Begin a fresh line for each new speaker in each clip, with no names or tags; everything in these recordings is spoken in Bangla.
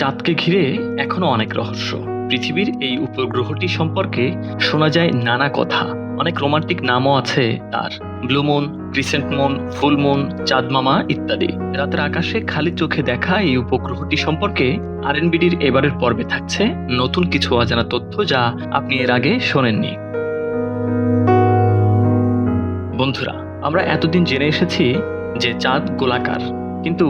চাঁদকে ঘিরে এখনো অনেক রহস্য। পৃথিবীর এই উপগ্রহটি সম্পর্কে শোনা যায় নানা কথা। অনেক রোমান্টিক নামও আছে তার। Blue moon, crescent moon, full moon, চাঁদ মামা ইত্যাদি। রাতের আকাশে খালি চোখে দেখা এই উপগ্রহটি সম্পর্কে আরএনবিডির এবারের পর্বে থাকছে নতুন কিছু অজানা তথ্য যা আপনি এর আগে শোনেননি। বন্ধুরা, আমরা এতদিন জেনে এসেছি যে চাঁদ গোলাকার, কিন্তু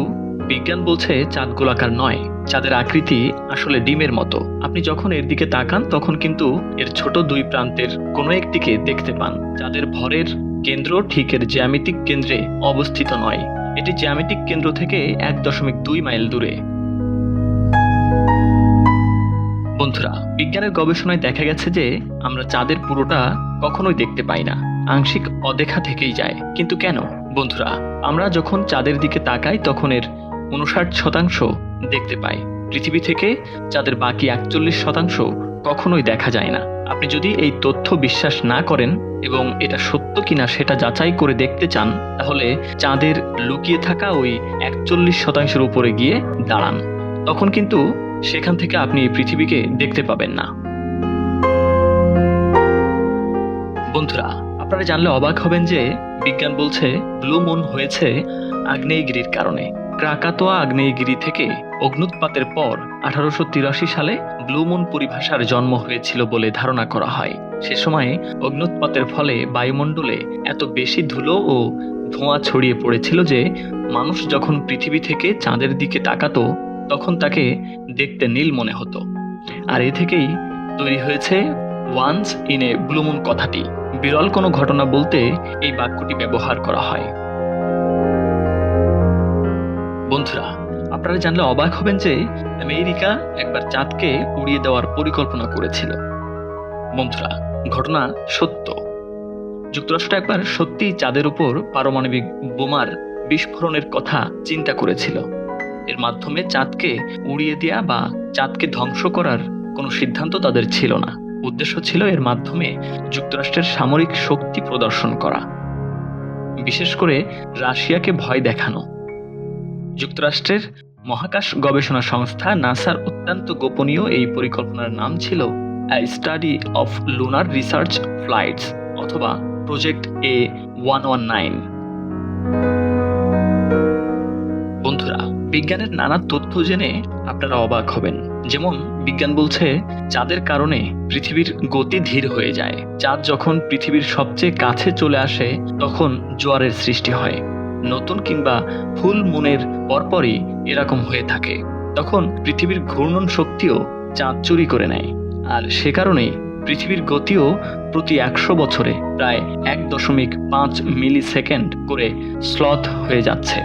বিজ্ঞান বলছে চাঁদ গোলাকার নয়। চাঁদের আকৃতি আসলে ডিমের মতো। আপনি যখন এর দিকে তাকান তখন কিন্তু এর ছোট দুই প্রান্তের কোনো একটিকে দেখতে পান। চাঁদের ভরের কেন্দ্র ঠিক এর জ্যামিতিক কেন্দ্রে অবস্থিত নয়, এটি জ্যামিতিক কেন্দ্র থেকে 1.2 মাইল দূরে। বন্ধুরা, বিজ্ঞানের গবেষণায় দেখা গেছে যে আমরা চাঁদের পুরোটা কখনোই দেখতে পাই না, আংশিক অদেখা থেকেই যায়। কিন্তু কেন? বন্ধুরা, আমরা যখন চাঁদের দিকে তাকাই তখন এর 59% দেখতে পাই। পৃথিবী থেকে চাঁদের বাকি 41% কখনোই দেখা যায় না। আপনি যদি এই তথ্য বিশ্বাস না করেন এবং এটা সত্য কিনা সেটা যাচাই করে দেখতে চান, তাহলে চাঁদের লুকিয়ে থাকা ওই 41%-এর উপরে গিয়ে দাঁড়ান। তখন কিন্তু সেখান থেকে আপনি পৃথিবীকে দেখতে পাবেন না। বন্ধুরা, আপনারা জানলে অবাক হবেন যে বিজ্ঞান বলছে ব্লু মুন হয়েছে আগ্নেয়গিরির কারণে। ক্রাকাতোয়া আগ্নেয়গিরি থেকে অগ্নুৎপাতের পর 1883 সালে ব্লু মুন পরিভাষার জন্ম হয়েছিল বলে ধারণা করা হয়। সে সময়ে অগ্নুৎপাতের ফলে বায়ুমণ্ডলে এত বেশি ধুলো ও ধোঁয়া ছড়িয়ে পড়েছিল যে মানুষ যখন পৃথিবী থেকে চাঁদের দিকে তাকাতো তখন তাকে দেখতে নীল মনে হতো। আর এ থেকেই তৈরি হয়েছে once in a blue moon কথাটি। বিরল কোনো ঘটনা বলতে এই বাক্যটি ব্যবহার করা হয়। বন্ধুরা, আপনারা জানলে অবাক হবেন যে আমেরিকা একবার চাঁদকে উড়িয়ে দেওয়ার পরিকল্পনা করেছিল। বন্ধুরা, ঘটনা সত্য। যুক্তরাষ্ট্র একবার সত্যিই চাঁদের উপর পারমাণবিক বোমার বিস্ফোরণের কথা চিন্তা করেছিল। এর মাধ্যমে চাঁদকে উড়িয়ে দেয়া বা চাঁদকে ধ্বংস করার কোনো সিদ্ধান্ত তাদের ছিল না। উদ্দেশ্য ছিল এর মাধ্যমে যুক্তরাষ্ট্রের সামরিক শক্তি প্রদর্শন করা, বিশেষ করে রাশিয়াকে ভয় দেখানো। যুক্তরাষ্ট্রের মহাকাশ গবেষণা সংস্থা নাসার অত্যন্ত গোপনীয় এই পরিকল্পনার নাম ছিল a study of lunar research flights অথবা প্রজেক্ট A119। বন্ধুরা, বিজ্ঞানের নানা তথ্য জেনে আপনারা অবাক হবেন। যেমন বিজ্ঞান বলছে চাঁদের কারণে পৃথিবীর গতি ধীর হয়ে যায়। চাঁদ যখন পৃথিবীর সবচেয়ে কাছে চলে আসে তখন জোয়ারের সৃষ্টি হয়। নতুন কিংবা ফুল মুনের পরপরই এরকম হয়ে থাকে। তখন পৃথিবীর ঘূর্ণন শক্তিও চাঁদ চুরি করে নেয়। আর সে কারণেই পৃথিবীর গতিও প্রতি 100 বছরে প্রায় 1.5 মিলি সেকেন্ড করে স্লথ হয়ে যাচ্ছে।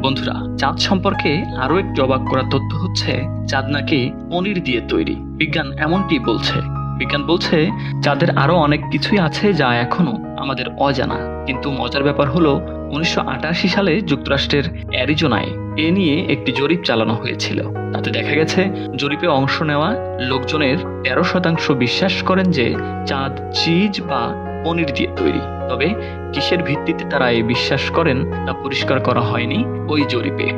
বন্ধুরা, চাঁদ সম্পর্কে আরো একটি অবাক করা তথ্য হচ্ছে চাঁদ নাকি পনির দিয়ে তৈরি। বিজ্ঞান এমনটি বলছে। বিজ্ঞান বলছে চাঁদের আরো অনেক কিছুই আছে যা এখনো আমাদের অজানা। কিন্তু মজার ব্যাপার হলো 1988 সালে যুক্তরাষ্ট্রের অ্যারিজোনায় এ নিয়ে একটি জরিপ চালানো হয়েছিল। তাতে দেখা গেছে জরিপে অংশ নেওয়া লোকজনের 13% বিশ্বাস করেন যে চাঁদ চিজ বা পনির দিয়ে তৈরি। তবে কিসের ভিত্তিতে তারা এই বিশ্বাস করেন তা পরিষ্কার করা হয়নি ওই জরিপে।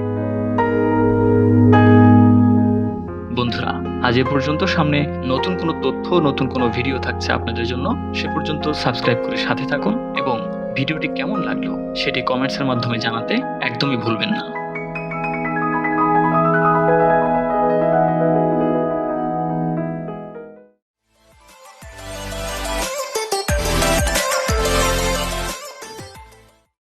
বন্ধুরা, আজ এ পর্যন্ত। সামনে নতুন কোনো তথ্য, নতুন কোনো ভিডিও থাকছে আপনাদের জন্য। সে পর্যন্ত সাবস্ক্রাইব করে সাথে থাকুন এবং ভিডিওটি কেমন লাগলো সেটি কমেন্টসের মাধ্যমে জানাতে একদমই ভুলবেন না।